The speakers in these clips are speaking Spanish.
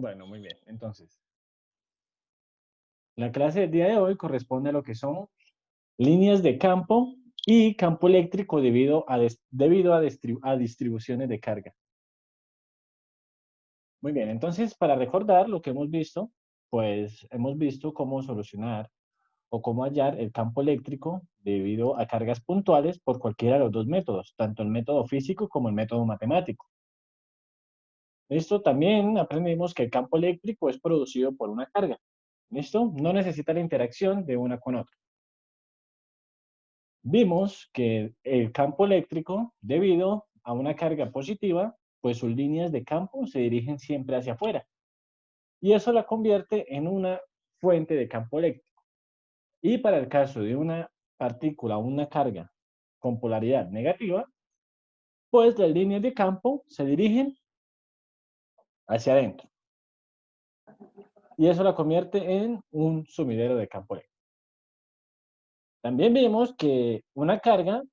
Bueno, muy bien. Entonces, la clase del día de hoy corresponde a lo que son líneas de campo y campo eléctrico debido a distribuciones de carga. Muy bien, entonces para recordar lo que hemos visto, pues hemos visto cómo solucionar o cómo hallar el campo eléctrico debido a cargas puntuales por cualquiera de los dos métodos, tanto el método físico como el método matemático. Esto también aprendimos que el campo eléctrico es producido por una carga. ¿Listo? No necesita la interacción de una con otra. Vimos que el campo eléctrico, debido a una carga positiva, pues sus líneas de campo se dirigen siempre hacia afuera. Y eso la convierte en una fuente de campo eléctrico. Y para el caso de una partícula o una carga con polaridad negativa, pues las líneas de campo se dirigen hacia adentro. Y eso la convierte en un sumidero de campo eléctrico. También vimos que una carga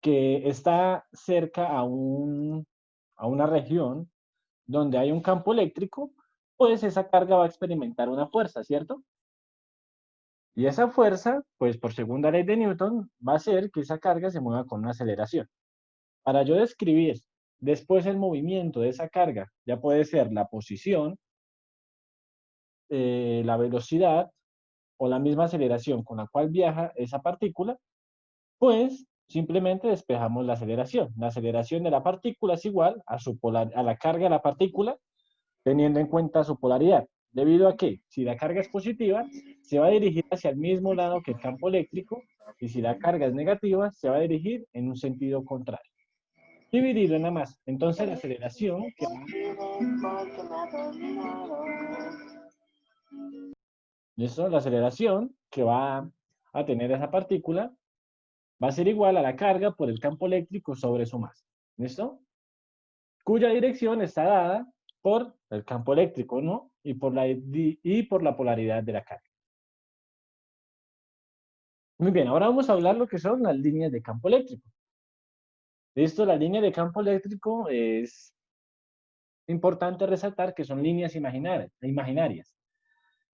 que está cerca a una región donde hay un campo eléctrico, pues esa carga va a experimentar una fuerza, ¿cierto? Y esa fuerza, pues por segunda ley de Newton, va a hacer que esa carga se mueva con una aceleración. Para yo describir después el movimiento de esa carga, ya puede ser la posición, la velocidad o la misma aceleración con la cual viaja esa partícula, pues simplemente despejamos la aceleración. La aceleración de la partícula es igual a la carga de la partícula teniendo en cuenta su polaridad. Debido a que, si la carga es positiva, se va a dirigir hacia el mismo lado que el campo eléctrico, y si la carga es negativa, se va a dirigir en un sentido contrario. Dividido en la masa. Entonces la aceleración que va, ¿listo? La aceleración que va a tener esa partícula va a ser igual a la carga por el campo eléctrico sobre su masa. ¿Listo? Cuya dirección está dada por el campo eléctrico, ¿no? Y por la polaridad de la carga. Muy bien, ahora vamos a hablar lo que son las líneas de campo eléctrico. Esto, la línea de campo eléctrico es importante resaltar que son líneas imaginarias.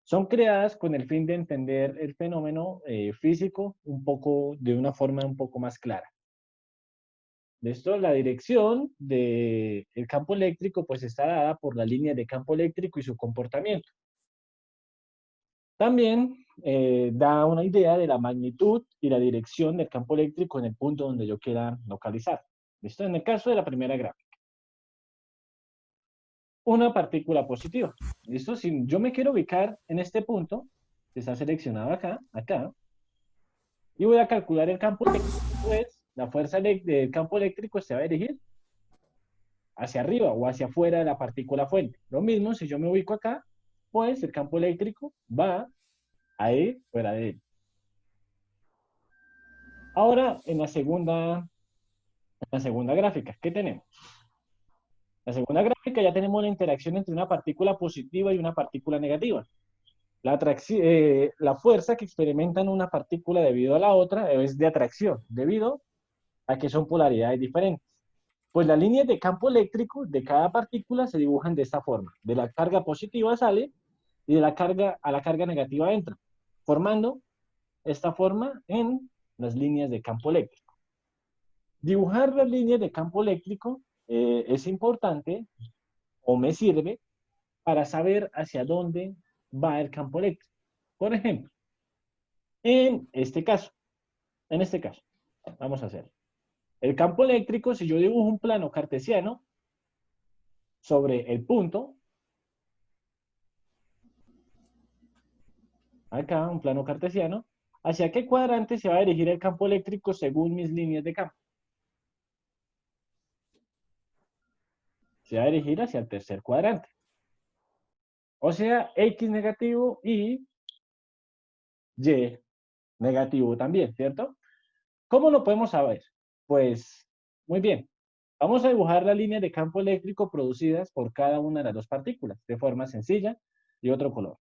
Son creadas con el fin de entender el fenómeno físico de una forma un poco más clara. De esto, la dirección del campo eléctrico pues está dada por la línea de campo eléctrico y su comportamiento. También da una idea de la magnitud y la dirección del campo eléctrico en el punto donde yo quiera localizar. ¿Listo? En el caso de la primera gráfica. Una partícula positiva. ¿Listo? Si yo me quiero ubicar en este punto, que está seleccionado acá, y voy a calcular el campo eléctrico, pues la fuerza del campo eléctrico se va a dirigir hacia arriba o hacia afuera de la partícula fuente. Lo mismo, si yo me ubico acá, pues el campo eléctrico va a ir fuera de él. Ahora, en la segunda gráfica, ¿qué tenemos? La segunda gráfica ya tenemos la interacción entre una partícula positiva y una partícula negativa. La fuerza que experimentan una partícula debido a la otra es de atracción, debido a que son polaridades diferentes. Pues las líneas de campo eléctrico de cada partícula se dibujan de esta forma. De la carga positiva sale y de la carga a la carga negativa entra, formando esta forma en las líneas de campo eléctrico. Dibujar las líneas de campo eléctrico es importante o me sirve para saber hacia dónde va el campo eléctrico. Por ejemplo, en este caso, vamos a hacer el campo eléctrico. Si yo dibujo un plano cartesiano sobre el punto, acá un plano cartesiano, ¿hacia qué cuadrante se va a dirigir el campo eléctrico según mis líneas de campo? Se va a dirigir hacia el tercer cuadrante. O sea, X negativo y Y negativo también, ¿cierto? ¿Cómo lo podemos saber? Pues, muy bien. Vamos a dibujar la línea de campo eléctrico producidas por cada una de las dos partículas, de forma sencilla y otro color.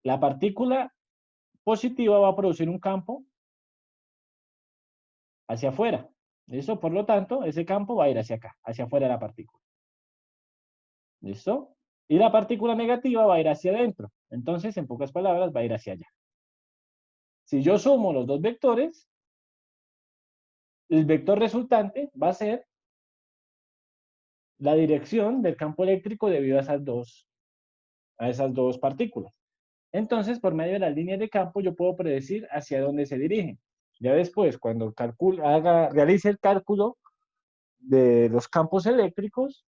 La partícula positiva va a producir un campo hacia afuera. Eso, por lo tanto, ese campo va a ir hacia acá, hacia afuera de la partícula. ¿Listo? Y la partícula negativa va a ir hacia adentro. Entonces, en pocas palabras, va a ir hacia allá. Si yo sumo los dos vectores, el vector resultante va a ser la dirección del campo eléctrico debido a esas dos partículas. Entonces, por medio de las líneas de campo, yo puedo predecir hacia dónde se dirigen. Ya después, cuando realice el cálculo de los campos eléctricos,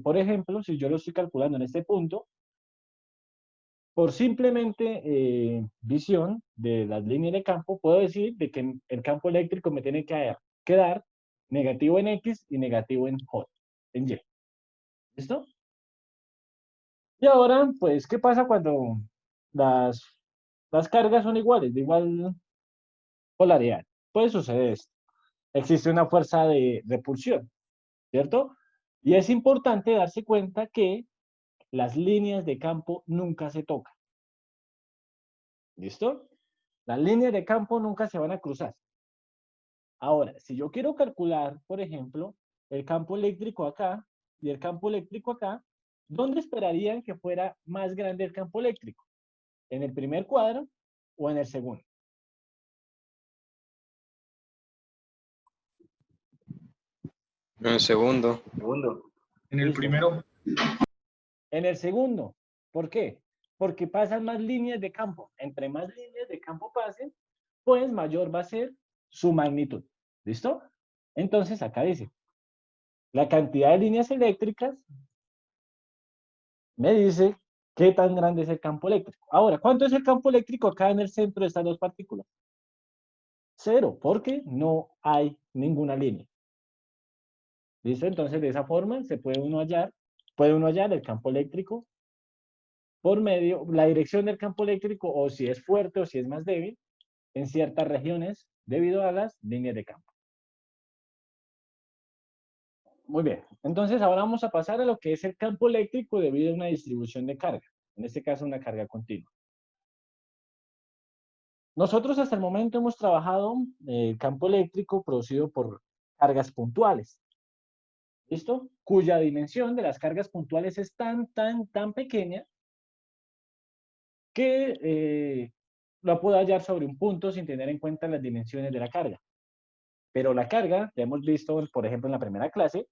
por ejemplo, si yo lo estoy calculando en este punto, por simplemente visión de las líneas de campo, puedo decir de que el campo eléctrico me tiene que quedar negativo en X y negativo en J, en Y. ¿Listo? Y ahora, pues, ¿qué pasa cuando las, las cargas son iguales, de igual polaridad? Pues sucede esto. Existe una fuerza de repulsión, ¿cierto? Y es importante darse cuenta que las líneas de campo nunca se tocan. ¿Listo? Las líneas de campo nunca se van a cruzar. Ahora, si yo quiero calcular, por ejemplo, el campo eléctrico acá y el campo eléctrico acá, ¿dónde esperarían que fuera más grande el campo eléctrico? ¿En el primer cuadro o en el segundo? En el segundo. En el Listo. primero. En el segundo. ¿Por qué? Porque pasan más líneas de campo. Entre más líneas de campo pasen, pues mayor va a ser su magnitud. ¿Listo? Entonces acá dice, la cantidad de líneas eléctricas me dice qué tan grande es el campo eléctrico. Ahora, ¿cuánto es el campo eléctrico acá en el centro de estas dos partículas? Cero, porque no hay ninguna línea. ¿Listo? Entonces, de esa forma se puede uno hallar el campo eléctrico por medio, la dirección del campo eléctrico, o si es fuerte o si es más débil, en ciertas regiones debido a las líneas de campo. Muy bien, entonces ahora vamos a pasar a lo que es el campo eléctrico debido a una distribución de carga, en este caso una carga continua. Nosotros hasta el momento hemos trabajado el campo eléctrico producido por cargas puntuales, ¿listo? Cuya dimensión de las cargas puntuales es tan pequeña que lo puedo hallar sobre un punto sin tener en cuenta las dimensiones de la carga. Pero la carga, ya hemos visto, por ejemplo, en la primera clase,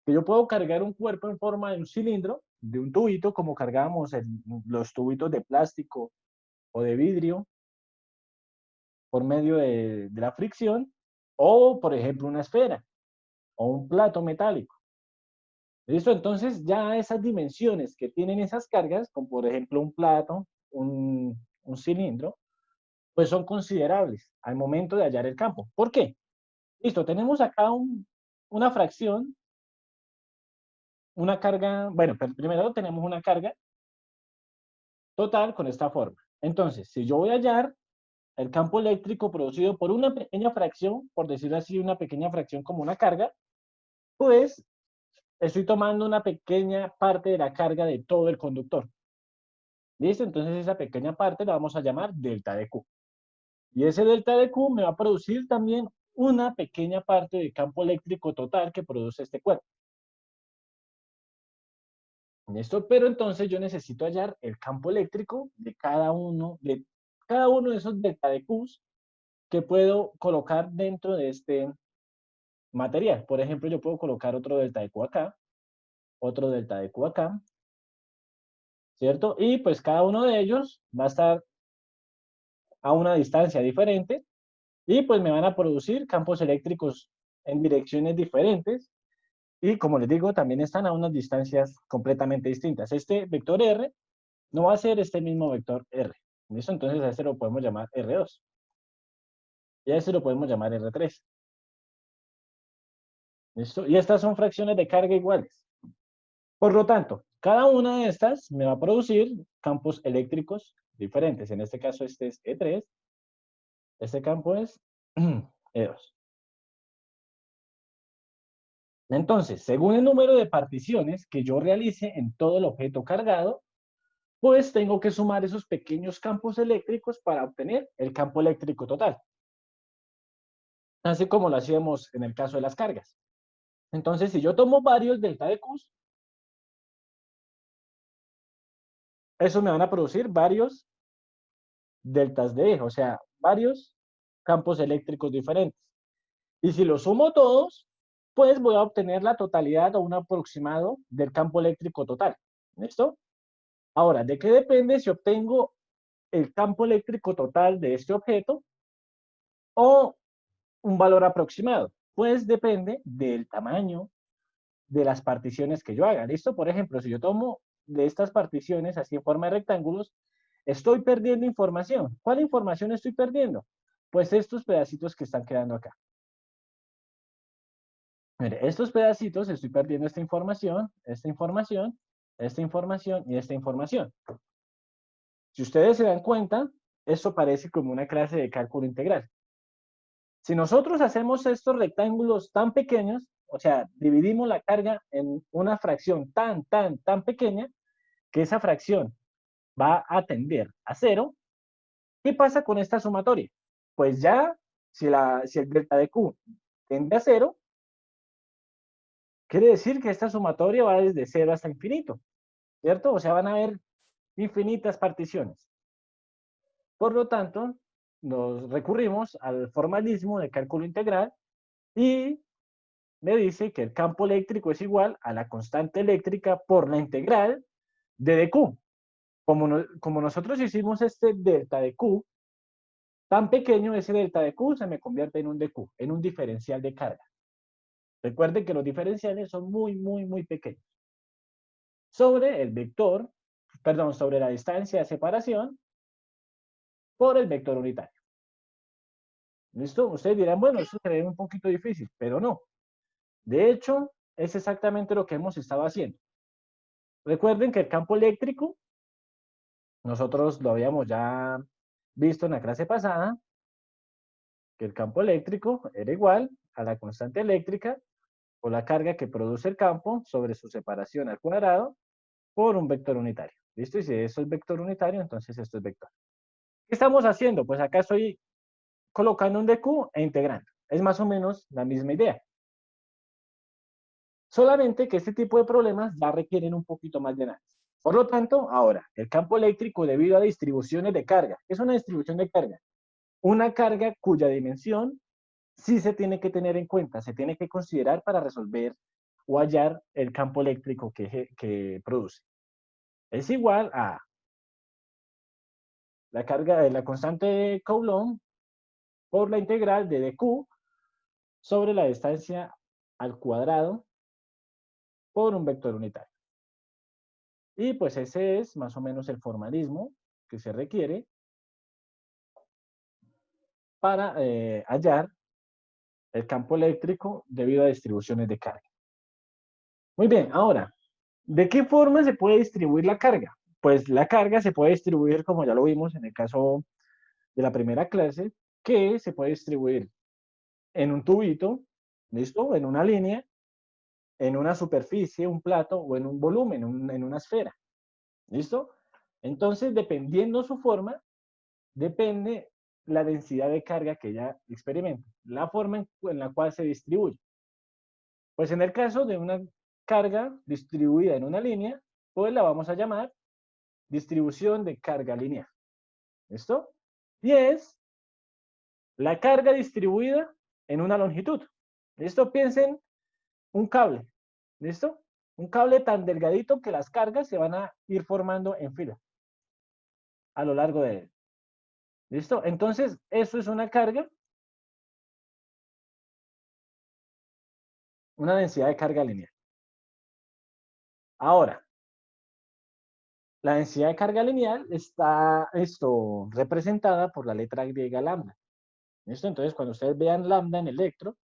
que yo puedo cargar un cuerpo en forma de un cilindro, de un tubito, como cargábamos los tubitos de plástico o de vidrio, por medio de la fricción, o, por ejemplo, una esfera o un plato metálico. ¿Listo? Entonces, ya esas dimensiones que tienen esas cargas, como por ejemplo un plato, un cilindro, pues son considerables al momento de hallar el campo. ¿Por qué? Listo, tenemos acá una fracción, una carga, bueno, pero primero tenemos una carga total con esta forma. Entonces, si yo voy a hallar el campo eléctrico producido por una pequeña fracción, por decirlo así, una pequeña fracción como una carga, pues estoy tomando una pequeña parte de la carga de todo el conductor. ¿Listo? Entonces esa pequeña parte la vamos a llamar delta de Q. Y ese delta de Q me va a producir también una pequeña parte del campo eléctrico total que produce este cuerpo. ¿Listo? Pero entonces yo necesito hallar el campo eléctrico de cada uno de esos delta de Qs que puedo colocar dentro de este material. Por ejemplo, yo puedo colocar otro delta de Q acá, otro delta de Q acá, ¿cierto? Y pues cada uno de ellos va a estar a una distancia diferente y pues me van a producir campos eléctricos en direcciones diferentes y como les digo, también están a unas distancias completamente distintas. Este vector R no va a ser este mismo vector R. ¿Listo? Entonces a este lo podemos llamar R2 y a este lo podemos llamar R3. ¿Listo? Y estas son fracciones de carga iguales. Por lo tanto, cada una de estas me va a producir campos eléctricos diferentes. En este caso, este es E3, este campo es E2. Entonces, según el número de particiones que yo realice en todo el objeto cargado, pues tengo que sumar esos pequeños campos eléctricos para obtener el campo eléctrico total. Así como lo hacíamos en el caso de las cargas. Entonces, si yo tomo varios delta de Q, Eso me van a producir varios deltas de eje, o sea, varios campos eléctricos diferentes. Y si los sumo todos, pues voy a obtener la totalidad o un aproximado del campo eléctrico total. ¿Listo? Ahora, ¿de qué depende si obtengo el campo eléctrico total de este objeto o un valor aproximado? Pues depende del tamaño de las particiones que yo haga. ¿Listo? Por ejemplo, si yo tomo de estas particiones así en forma de rectángulos, estoy perdiendo información. ¿Cuál información estoy perdiendo? Pues estos pedacitos que están quedando acá. Mire, estos pedacitos estoy perdiendo esta información, esta información, esta información y esta información. Si ustedes se dan cuenta, esto parece como una clase de cálculo integral. Si nosotros hacemos estos rectángulos tan pequeños, o sea, dividimos la carga en una fracción tan pequeña, que esa fracción va a tender a cero, ¿qué pasa con esta sumatoria? Pues ya, si el delta de Q tiende a cero, quiere decir que esta sumatoria va desde cero hasta infinito, ¿cierto? O sea, van a haber infinitas particiones. Por lo tanto, nos recurrimos al formalismo de cálculo integral y me dice que el campo eléctrico es igual a la constante eléctrica por la integral de dq. Como nosotros hicimos este delta de Q tan pequeño, ese delta de Q se me convierte en un dq, en un diferencial de carga. Recuerden que los diferenciales son muy pequeños. Sobre el vector, perdón, sobre la distancia de separación por el vector unitario. ¿Listo? Ustedes dirán, bueno, eso se ve un poquito difícil, pero no. De hecho, es exactamente lo que hemos estado haciendo. Recuerden que el campo eléctrico, nosotros lo habíamos ya visto en la clase pasada, que el campo eléctrico era igual a la constante eléctrica o la carga que produce el campo sobre su separación al cuadrado por un vector unitario. ¿Listo? Y si eso es vector unitario, entonces esto es vector. ¿Qué estamos haciendo? Pues acá estoy colocando un dq e integrando. Es más o menos la misma idea. Solamente que este tipo de problemas ya requieren un poquito más de análisis. Por lo tanto, ahora, el campo eléctrico debido a distribuciones de carga. ¿Qué es una distribución de carga? Una carga cuya dimensión sí se tiene que tener en cuenta, se tiene que considerar para resolver o hallar el campo eléctrico que produce. Es igual a la carga de la constante de Coulomb por la integral de dq sobre la distancia al cuadrado por un vector unitario. Y pues ese es más o menos el formalismo que se requiere para hallar el campo eléctrico debido a distribuciones de carga. Muy bien, ahora, ¿de qué forma se puede distribuir la carga? Pues la carga se puede distribuir, como ya lo vimos en el caso de la primera clase, que se puede distribuir en un tubito, ¿listo? En una línea, en una superficie, un plato o en un volumen, en una esfera, ¿listo? Entonces, dependiendo su forma, depende la densidad de carga que ella experimenta, la forma en la cual se distribuye. Pues en el caso de una carga distribuida en una línea, pues la vamos a llamar distribución de carga lineal. ¿Listo? Y es la carga distribuida en una longitud. ¿Listo? Piensen un cable. ¿Listo? Un cable tan delgadito que las cargas se van a ir formando en fila a lo largo de él. ¿Listo? Entonces, eso es una carga, una densidad de carga lineal. Ahora, la densidad de carga lineal está representada por la letra griega lambda. ¿Listo? Entonces, cuando ustedes vean lambda en electro,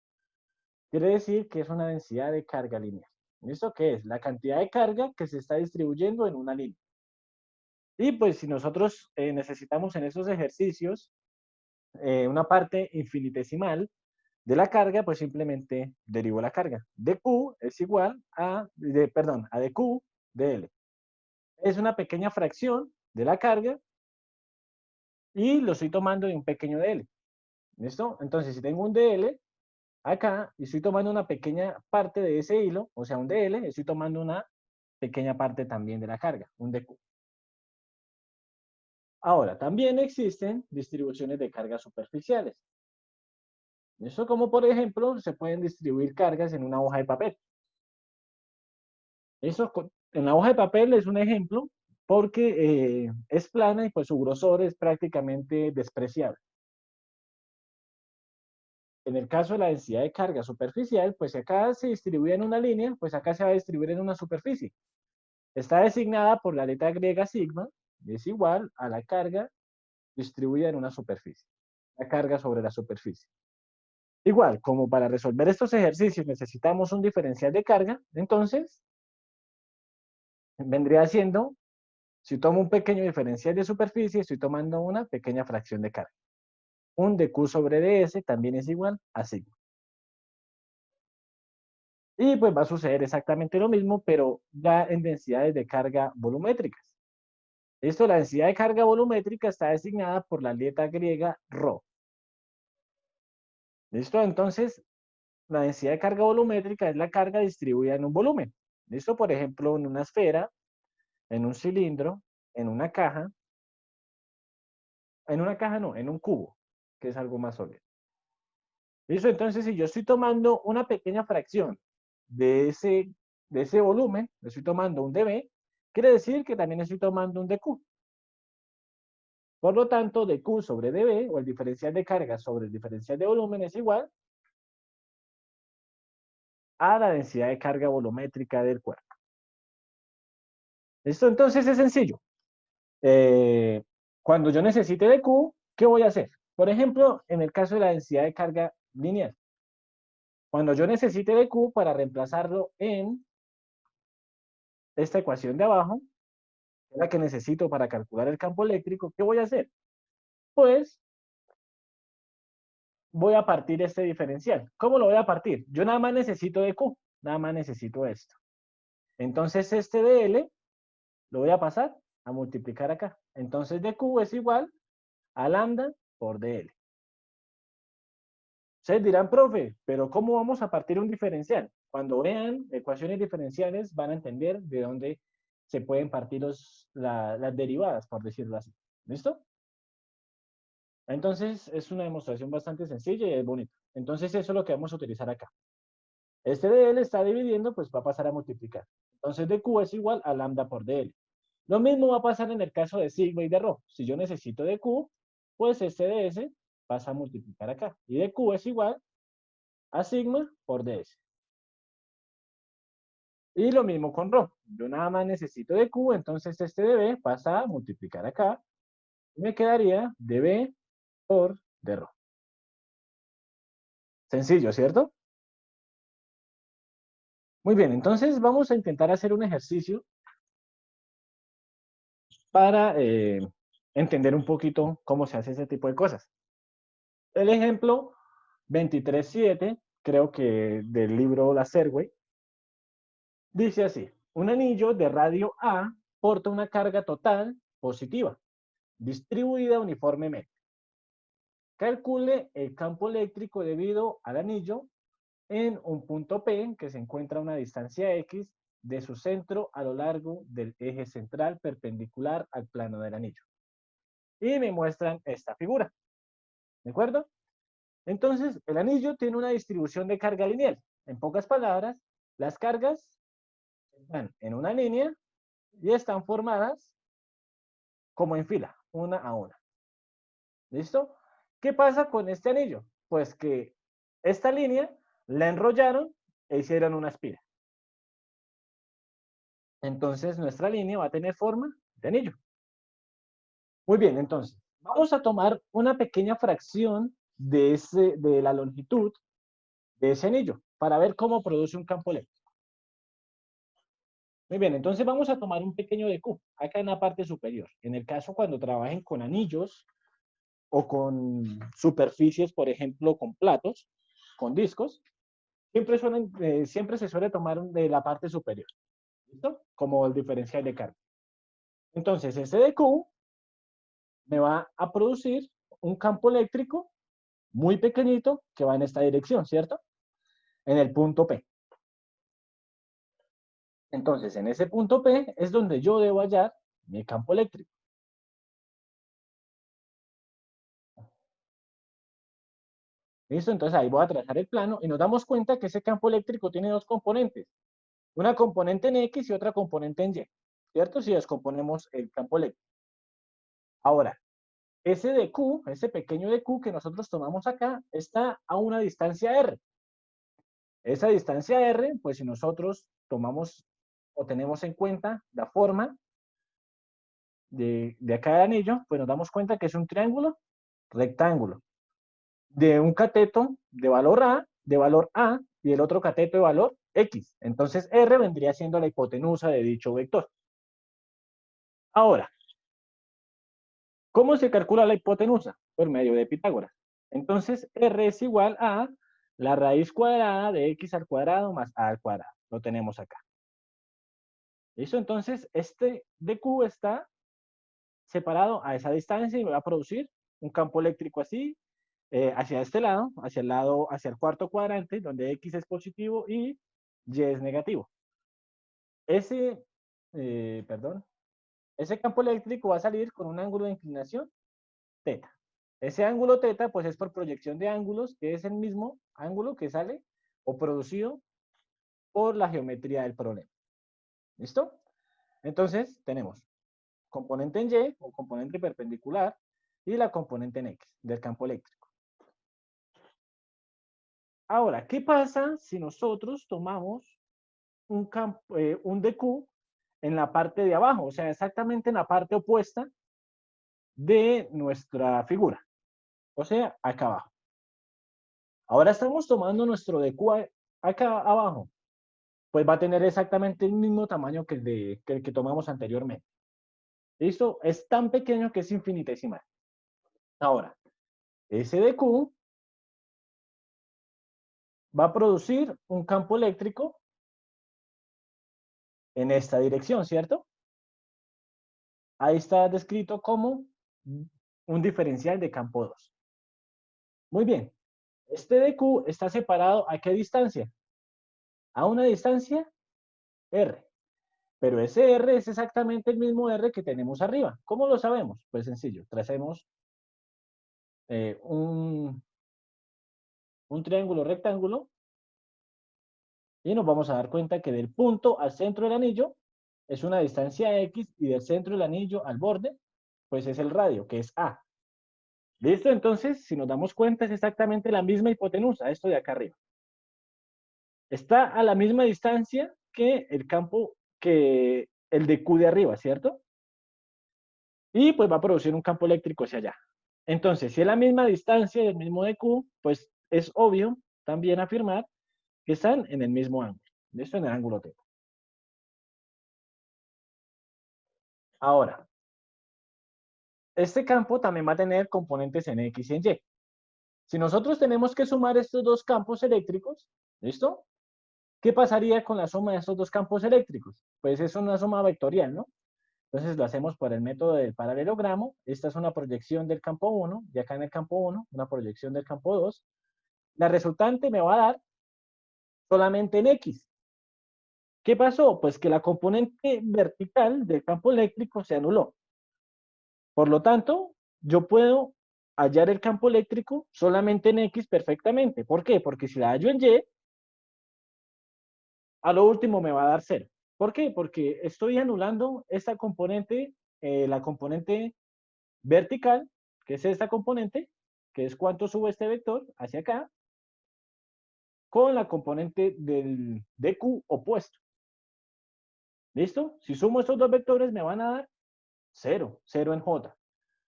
quiere decir que es una densidad de carga lineal. ¿Listo? ¿Qué es? La cantidad de carga que se está distribuyendo en una línea. Y pues si nosotros necesitamos en esos ejercicios una parte infinitesimal de la carga, pues simplemente derivo la carga. dq es igual a, a dq de L. Es una pequeña fracción de la carga y lo estoy tomando de un pequeño dl. ¿Listo? Entonces, si tengo un dl acá y estoy tomando una pequeña parte de ese hilo, o sea, un dl, estoy tomando una pequeña parte también de la carga, un dq. Ahora, también existen distribuciones de cargas superficiales. Eso como, por ejemplo, se pueden distribuir cargas en una hoja de papel. Eso en la hoja de papel es un ejemplo porque es plana y pues su grosor es prácticamente despreciable. En el caso de la densidad de carga superficial, pues si acá se distribuye en una línea, pues acá se va a distribuir en una superficie. Está designada por la letra griega sigma, y es igual a la carga distribuida en una superficie. La carga sobre la superficie. Igual, como para resolver estos ejercicios necesitamos un diferencial de carga, entonces vendría siendo, si tomo un pequeño diferencial de superficie, estoy tomando una pequeña fracción de carga. Un dQ sobre ds también es igual a sigma. Y pues va a suceder exactamente lo mismo, pero ya en densidades de carga volumétricas. Esto, la densidad de carga volumétrica está designada por la letra griega ρ. ¿Listo? Entonces, la densidad de carga volumétrica es la carga distribuida en un volumen. ¿Listo? Por ejemplo, en una esfera, en un cilindro, en una caja. En una caja no, en un cubo, que es algo más sólido. ¿Listo? Entonces, si yo estoy tomando una pequeña fracción de ese volumen, estoy tomando un dB, quiere decir que también estoy tomando un dQ. Por lo tanto, dQ sobre dB, o el diferencial de carga sobre el diferencial de volumen, es igual a la densidad de carga volumétrica del cuerpo. ¿Listo? Entonces es sencillo. Cuando yo necesite dQ, ¿qué voy a hacer? Por ejemplo, en el caso de la densidad de carga lineal. Cuando yo necesite dQ para reemplazarlo en esta ecuación de abajo, que es la que necesito para calcular el campo eléctrico, ¿qué voy a hacer? Pues voy a partir este diferencial. ¿Cómo lo voy a partir? Yo nada más necesito dQ, nada más necesito esto. Entonces este dL lo voy a pasar a multiplicar acá. Entonces dQ es igual a lambda por dL. Ustedes dirán, profe, pero ¿cómo vamos a partir un diferencial? Cuando vean ecuaciones diferenciales van a entender de dónde se pueden partir las derivadas, por decirlo así. ¿Listo? Entonces es una demostración bastante sencilla y es bonita. Entonces eso es lo que vamos a utilizar acá. Este dl está dividiendo, pues va a pasar a multiplicar. Entonces dq es igual a lambda por dl. Lo mismo va a pasar en el caso de sigma y de rho. Si yo necesito dq, pues este ds pasa a multiplicar acá. Y dq es igual a sigma por ds. Y lo mismo con rho. Yo nada más necesito dq, entonces este db pasa a multiplicar acá. Y me quedaría db por d rho. Sencillo, ¿cierto? Muy bien, entonces vamos a intentar hacer un ejercicio para entender un poquito cómo se hace ese tipo de cosas. El ejemplo 23.7, creo que del libro La Serway, dice así: un anillo de radio A porta una carga total positiva, distribuida uniformemente. Calcule el campo eléctrico debido al anillo en un punto P que se encuentra a una distancia X de su centro a lo largo del eje central perpendicular al plano del anillo. Y me muestran esta figura. ¿De acuerdo? Entonces, el anillo tiene una distribución de carga lineal. En pocas palabras, las cargas están en una línea y están formadas como en fila, una a una. ¿Listo? ¿Qué pasa con este anillo? Pues que esta línea la enrollaron e hicieron una espiral. Entonces, nuestra línea va a tener forma de anillo. Muy bien, entonces, vamos a tomar una pequeña fracción de la longitud de ese anillo para ver cómo produce un campo eléctrico. Muy bien, entonces vamos a tomar un pequeño dQ, acá en la parte superior. En el caso cuando trabajen con anillos o con superficies, por ejemplo, con platos, con discos, siempre se suele tomar de la parte superior, ¿listo? Como el diferencial de carga. Entonces, ese dQ me va a producir un campo eléctrico muy pequeñito que va en esta dirección, ¿cierto? En el punto P. Entonces, en ese punto P es donde yo debo hallar mi campo eléctrico. ¿Listo? Entonces ahí voy a trazar el plano y nos damos cuenta que ese campo eléctrico tiene dos componentes. Una componente en X y otra componente en Y. ¿Cierto? Si descomponemos el campo eléctrico. Ahora, ese de Q, ese pequeño de Q que nosotros tomamos acá, está a una distancia R. Esa distancia R, pues si nosotros tomamos o tenemos en cuenta la forma de acá del anillo, pues nos damos cuenta que es un triángulo rectángulo de un cateto de valor A y el otro cateto de valor X. Entonces R vendría siendo la hipotenusa de dicho vector. Ahora, ¿cómo se calcula la hipotenusa? Por medio de Pitágoras. Entonces R es igual a la raíz cuadrada de X al cuadrado más A al cuadrado. Lo tenemos acá. ¿Listo? Entonces este de Q está separado a esa distancia y me va a producir un campo eléctrico así, hacia este lado, hacia el cuarto cuadrante, donde X es positivo y Y es negativo. Ese, perdón, ese campo eléctrico va a salir con un ángulo de inclinación teta. Ese ángulo teta, pues es por proyección de ángulos, que es el mismo ángulo que sale o producido por la geometría del problema. ¿Listo? Entonces, tenemos componente en Y o componente perpendicular y la componente en X del campo eléctrico. Ahora, ¿qué pasa si nosotros tomamos un DQ en la parte de abajo? O sea, exactamente en la parte opuesta de nuestra figura. O sea, acá abajo. Ahora estamos tomando nuestro DQ acá abajo. Pues va a tener exactamente el mismo tamaño que el que tomamos anteriormente. ¿Listo? Es tan pequeño que es infinitesimal. Ahora, ese DQ va a producir un campo eléctrico en esta dirección, ¿cierto? Ahí está descrito como un diferencial de campo 2. Muy bien. Este DQ está separado ¿a qué distancia? A una distancia R. Pero ese R es exactamente el mismo R que tenemos arriba. ¿Cómo lo sabemos? Pues sencillo. Tracemos un triángulo rectángulo y nos vamos a dar cuenta que del punto al centro del anillo es una distancia X y del centro del anillo al borde, pues es el radio, que es A. ¿Listo? Entonces, si nos damos cuenta, es exactamente la misma hipotenusa, esto de acá arriba. Está a la misma distancia que el campo, que el de Q de arriba, ¿cierto? Y pues va a producir un campo eléctrico hacia allá. Entonces, si es la misma distancia del mismo de Q, pues es obvio también afirmar que están en el mismo ángulo. ¿Listo? En el ángulo θ. Ahora, este campo también va a tener componentes en X y en Y. Si nosotros tenemos que sumar estos dos campos eléctricos, ¿listo? ¿Qué pasaría con la suma de estos dos campos eléctricos? Pues es una suma vectorial, ¿no? Entonces lo hacemos por el método del paralelogramo. Esta es una proyección del campo 1, y acá en el campo 1, una proyección del campo 2. La resultante me va a dar solamente en X. ¿Qué pasó? Pues que la componente vertical del campo eléctrico se anuló. Por lo tanto, yo puedo hallar el campo eléctrico solamente en X perfectamente. ¿Por qué? Porque si la hallo en Y, a lo último me va a dar 0. ¿Por qué? Porque estoy anulando esta componente, la componente vertical, que es esta componente, que es cuánto sube este vector hacia acá, con la componente del DQ opuesto. ¿Listo? Si sumo estos dos vectores me van a dar 0, 0 en J.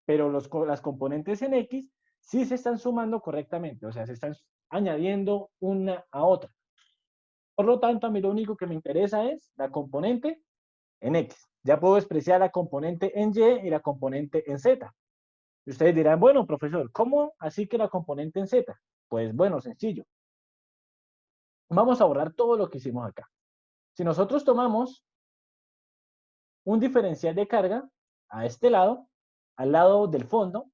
Pero las componentes en X sí se están sumando correctamente, o sea, se están añadiendo una a otra. Por lo tanto, a mí lo único que me interesa es la componente en X. Ya puedo expresar la componente en Y y la componente en Z. Y ustedes dirán, bueno, profesor, ¿cómo así que la componente en Z? Pues bueno, sencillo. Vamos a borrar todo lo que hicimos acá. Si nosotros tomamos un diferencial de carga a este lado, al lado del fondo,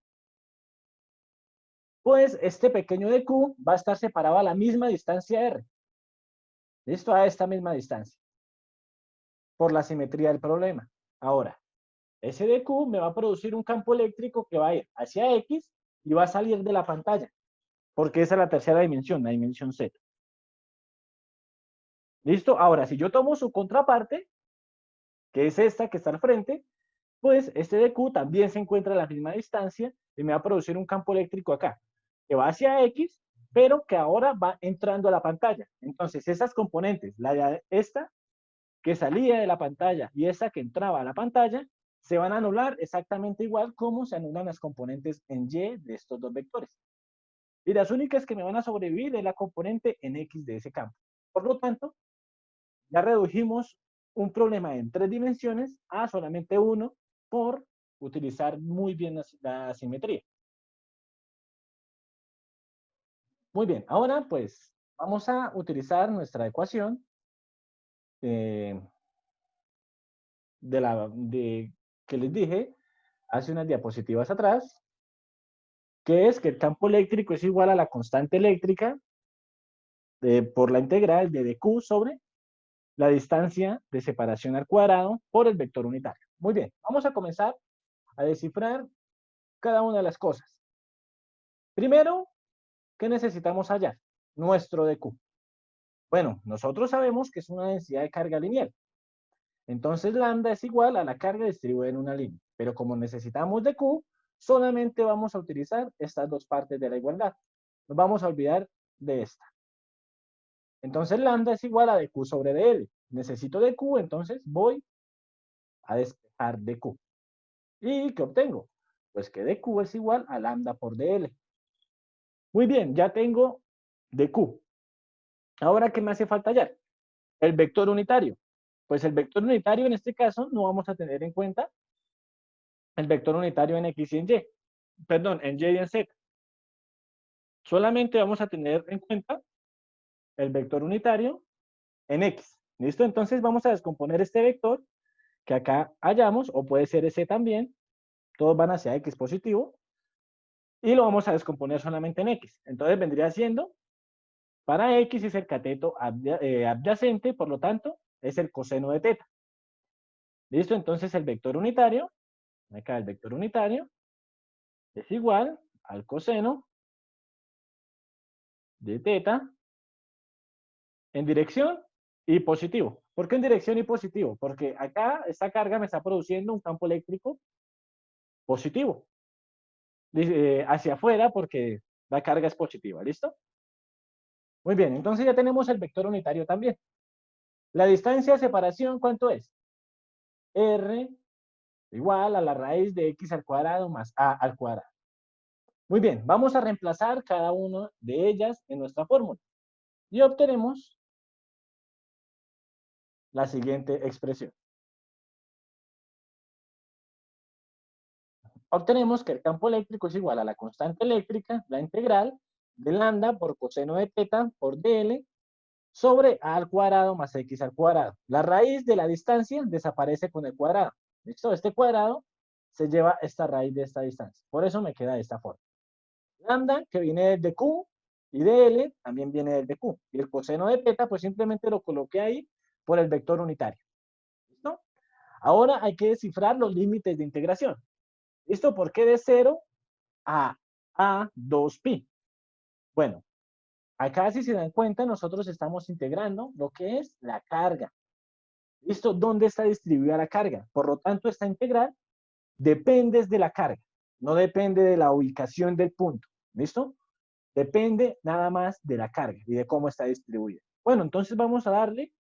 pues este pequeño de Q va a estar separado a la misma distancia R. ¿Listo? A esta misma distancia. Por la simetría del problema. Ahora, ese de Q me va a producir un campo eléctrico que va a ir hacia X y va a salir de la pantalla. porque esa es la tercera dimensión, la dimensión Z. ¿Listo? Ahora, si yo tomo su contraparte, que es esta que está al frente, pues este de Q también se encuentra a la misma distancia y me va a producir un campo eléctrico acá, que va hacia X, pero que ahora va entrando a la pantalla. Entonces, esas componentes, esta que salía de la pantalla y esta que entraba a la pantalla, se van a anular exactamente igual como se anulan las componentes en Y de estos dos vectores. Y las únicas que me van a sobrevivir es la componente en X de ese campo. Por lo tanto, ya redujimos un problema en 3 dimensiones a solamente uno por utilizar muy bien la simetría. Muy bien, ahora pues vamos a utilizar nuestra ecuación que les dije hace unas diapositivas atrás, que es que el campo eléctrico es igual a la constante eléctrica por la integral de dq sobre la distancia de separación al cuadrado por el vector unitario. Muy bien, vamos a comenzar a descifrar cada una de las cosas. Primero, ¿qué necesitamos hallar? Nuestro dq. Bueno, nosotros sabemos que es una densidad de carga lineal. Entonces, lambda es igual a la carga distribuida en una línea. Pero como necesitamos dq, solamente vamos a utilizar estas dos partes de la igualdad. Nos vamos a olvidar de esta. Entonces, lambda es igual a dq sobre dl. Necesito dq, entonces voy a despejar dq. ¿Y qué obtengo? Pues que dq es igual a lambda por dl. Muy bien, ya tengo dq. Ahora, ¿qué me hace falta hallar? El vector unitario. Pues el vector unitario en este caso no vamos a tener en cuenta el vector unitario en X y en Y. Perdón, en Y y en Z. Solamente vamos a tener en cuenta el vector unitario en X. ¿Listo? Entonces vamos a descomponer este vector que acá hallamos, o puede ser ese también. Todos van hacia X positivo. Y lo vamos a descomponer solamente en X. Entonces vendría siendo, para X es el cateto adyacente, por lo tanto, es el coseno de teta. ¿Listo? Entonces el vector unitario, acá el vector unitario, es igual al coseno de teta en dirección y positivo. ¿Por qué en dirección y positivo? Porque acá esta carga me está produciendo un campo eléctrico positivo. Hacia afuera porque la carga es positiva. ¿Listo? Muy bien, entonces ya tenemos el vector unitario también. La distancia de separación, ¿cuánto es? R igual a la raíz de x al cuadrado más a al cuadrado. Muy bien, vamos a reemplazar cada una de ellas en nuestra fórmula. Y obtenemos la siguiente expresión. Obtenemos que el campo eléctrico es igual a la constante eléctrica, la integral de lambda por coseno de teta por dl sobre a al cuadrado más x al cuadrado. La raíz de la distancia desaparece con el cuadrado. ¿Listo? Este cuadrado se lleva esta raíz de esta distancia. Por eso me queda de esta forma. Lambda, que viene del de Q, y dl también viene del de Q. Y el coseno de teta, pues simplemente lo coloqué ahí por el vector unitario. ¿Listo? Ahora hay que descifrar los límites de integración. ¿Listo? ¿Por qué de 0 a 2pi? Bueno, acá si se dan cuenta, nosotros estamos integrando lo que es la carga. ¿Listo? ¿Dónde está distribuida la carga? Por lo tanto, esta integral depende de la carga, no depende de la ubicación del punto. ¿Listo? Depende nada más de la carga y de cómo está distribuida. Bueno, entonces vamos a darle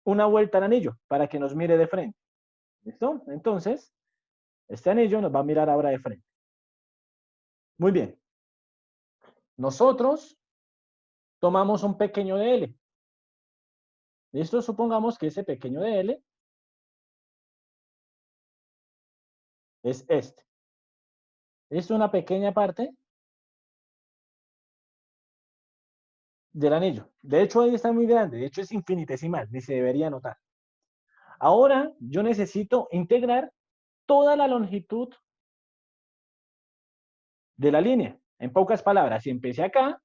una vuelta al anillo para que nos mire de frente. ¿Listo? Entonces, este anillo nos va a mirar ahora de frente. Muy bien. Nosotros tomamos un pequeño dl. ¿Listo? Supongamos que ese pequeño dl es este. Es una pequeña parte del anillo. De hecho, ahí está muy grande. De hecho, es infinitesimal. Ni se debería notar. Ahora, yo necesito integrar toda la longitud de la línea. En pocas palabras, si empecé acá,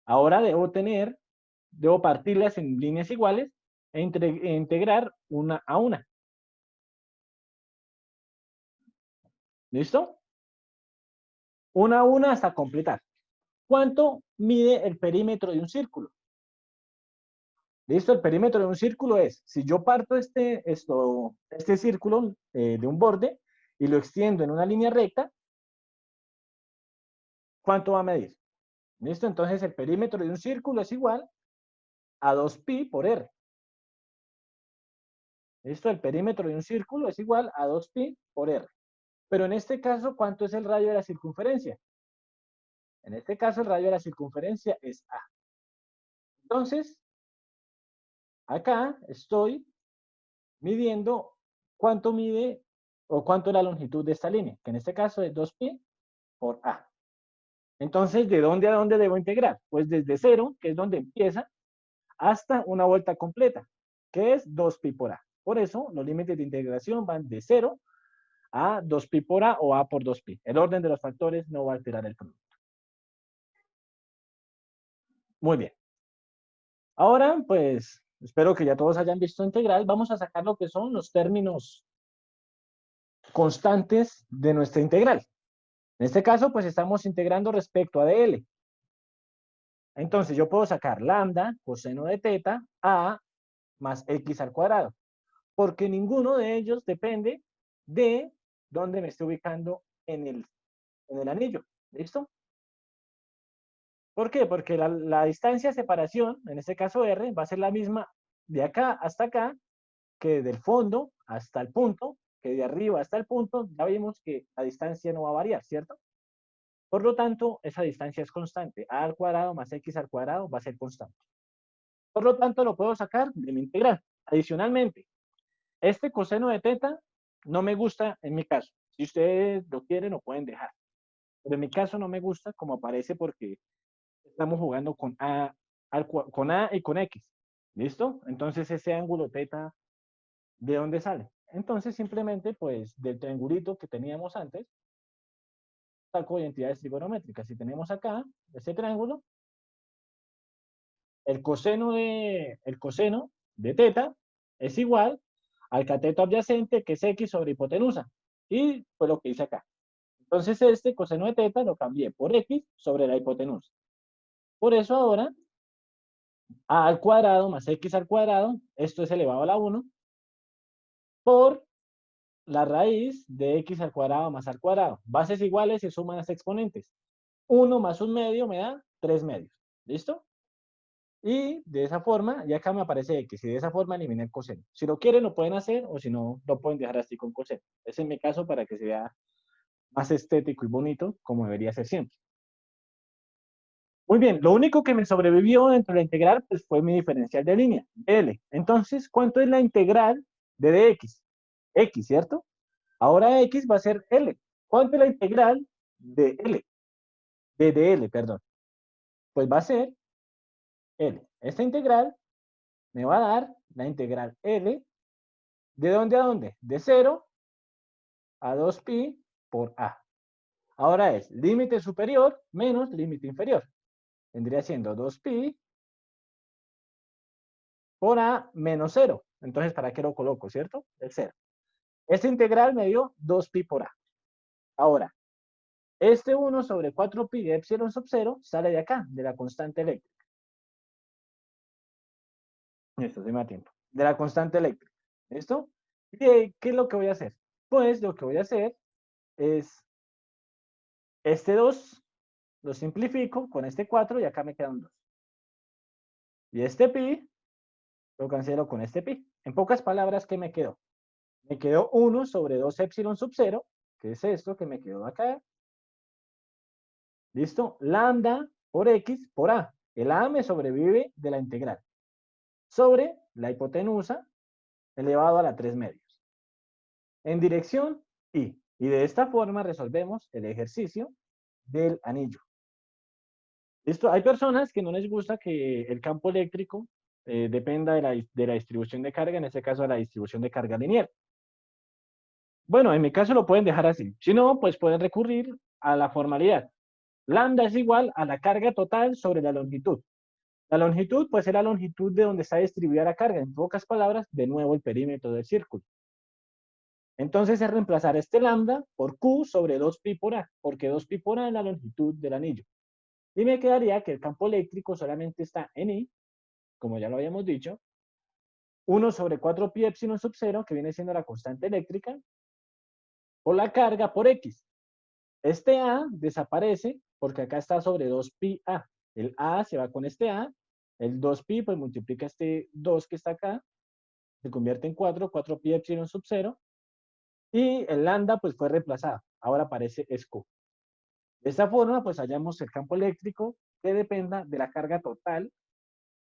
ahora debo partirlas en líneas iguales e integrar una a una. ¿Listo? Una a una hasta completar. ¿Cuánto mide el perímetro de un círculo? ¿Listo? El perímetro de un círculo es, si yo parto este círculo de un borde y lo extiendo en una línea recta, ¿cuánto va a medir? ¿Listo? Entonces el perímetro de un círculo es igual a 2pi por r. ¿Listo? El perímetro de un círculo es igual a 2pi por r. Pero en este caso, ¿cuánto es el radio de la circunferencia? En este caso, el radio de la circunferencia es a. Entonces, acá estoy midiendo cuánto mide o cuánto es la longitud de esta línea, que en este caso es 2pi por a. Entonces, ¿de dónde a dónde debo integrar? Pues desde 0, que es donde empieza, hasta una vuelta completa, que es 2pi por a. Por eso, los límites de integración van de 0 a 2pi por a o a por 2pi. El orden de los factores no va a alterar el producto. Muy bien. Ahora, pues, espero que ya todos hayan visto integral. Vamos a sacar lo que son los términos constantes de nuestra integral. En este caso, pues estamos integrando respecto a dl. Entonces, yo puedo sacar lambda coseno de teta a más x al cuadrado, porque ninguno de ellos depende de dónde me esté ubicando en el anillo. ¿Listo? ¿Por qué? Porque la distancia de separación, en este caso r, va a ser la misma de acá hasta acá, que del fondo hasta el punto, que de arriba hasta el punto. Ya vimos que la distancia no va a variar, ¿cierto? Por lo tanto, esa distancia es constante. A al cuadrado más x al cuadrado va a ser constante. Por lo tanto, lo puedo sacar de mi integral. Adicionalmente, este coseno de teta no me gusta en mi caso. Si ustedes lo quieren, lo pueden dejar. Pero en mi caso no me gusta como aparece porque estamos jugando con con A y con X. ¿Listo? Entonces ese ángulo teta, ¿de dónde sale? Entonces simplemente pues del triangulito que teníamos antes, saco identidades trigonométricas. Si tenemos acá este triángulo, el coseno de teta es igual al cateto adyacente, que es x sobre hipotenusa. Y fue lo que hice acá. Entonces este coseno de teta lo cambié por x sobre la hipotenusa. Por eso ahora a al cuadrado más x al cuadrado, esto es elevado a la 1, por la raíz de x al cuadrado más al cuadrado. Bases iguales se suman las exponentes. 1 más 1 medio me da 3 medios. ¿Listo? Y de esa forma, ya acá me aparece x, y de esa forma eliminé el coseno. Si lo quieren, lo pueden hacer, o si no, lo pueden dejar así con coseno. Ese es mi caso para que se vea más estético y bonito, como debería ser siempre. Muy bien, lo único que me sobrevivió dentro de la integral pues, fue mi diferencial de línea, L. Entonces, ¿cuánto es la integral de dx? X, ¿cierto? Ahora x va a ser L. ¿Cuánto es la integral de L? De dl, perdón. Pues va a ser L. Esta integral me va a dar la integral L. ¿De dónde a dónde? De 0 a 2pi por a. Ahora es límite superior menos límite inferior. Vendría siendo 2pi por a menos 0. Entonces, ¿para qué lo coloco, cierto? El 0. Esta integral me dio 2pi por a. Ahora, este 1 sobre 4pi de epsilon sub 0 sale de acá, de la constante eléctrica. Esto sí me da tiempo. De la constante eléctrica. ¿Listo? ¿Y qué es lo que voy a hacer? Pues lo que voy a hacer es este 2 lo simplifico con este 4 y acá me queda un 2. Y este pi lo cancelo con este pi. En pocas palabras, ¿qué me quedó? Me quedó 1 sobre 2 epsilon sub 0, que es esto que me quedó acá. ¿Listo? Lambda por x por a. El a me sobrevive de la integral. Sobre la hipotenusa elevado a la 3 medios. En dirección y. Y de esta forma resolvemos el ejercicio del anillo. ¿Listo? Hay personas que no les gusta que el campo eléctrico dependa de la distribución de carga, en este caso de la distribución de carga lineal. Bueno, en mi caso lo pueden dejar así. Si no, pues pueden recurrir a la formalidad. Lambda es igual a la carga total sobre la longitud. La longitud, pues es la longitud de donde está distribuida la carga. En pocas palabras, de nuevo el perímetro del círculo. Entonces es reemplazar este lambda por Q sobre 2pi por A, porque 2pi por A es la longitud del anillo. Y me quedaría que el campo eléctrico solamente está en I, como ya lo habíamos dicho, 1 sobre 4 pi epsilon sub 0, que viene siendo la constante eléctrica, por la carga por X. Este A desaparece porque acá está sobre 2 pi A. El A se va con este A, el 2 pi pues multiplica este 2 que está acá, se convierte en 4, 4 pi epsilon sub 0, y el lambda pues fue reemplazado, ahora aparece SQ. De esta forma pues hallamos el campo eléctrico que dependa de la carga total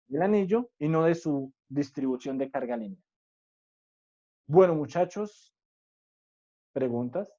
del anillo y no de su distribución de carga lineal. Bueno, muchachos, preguntas.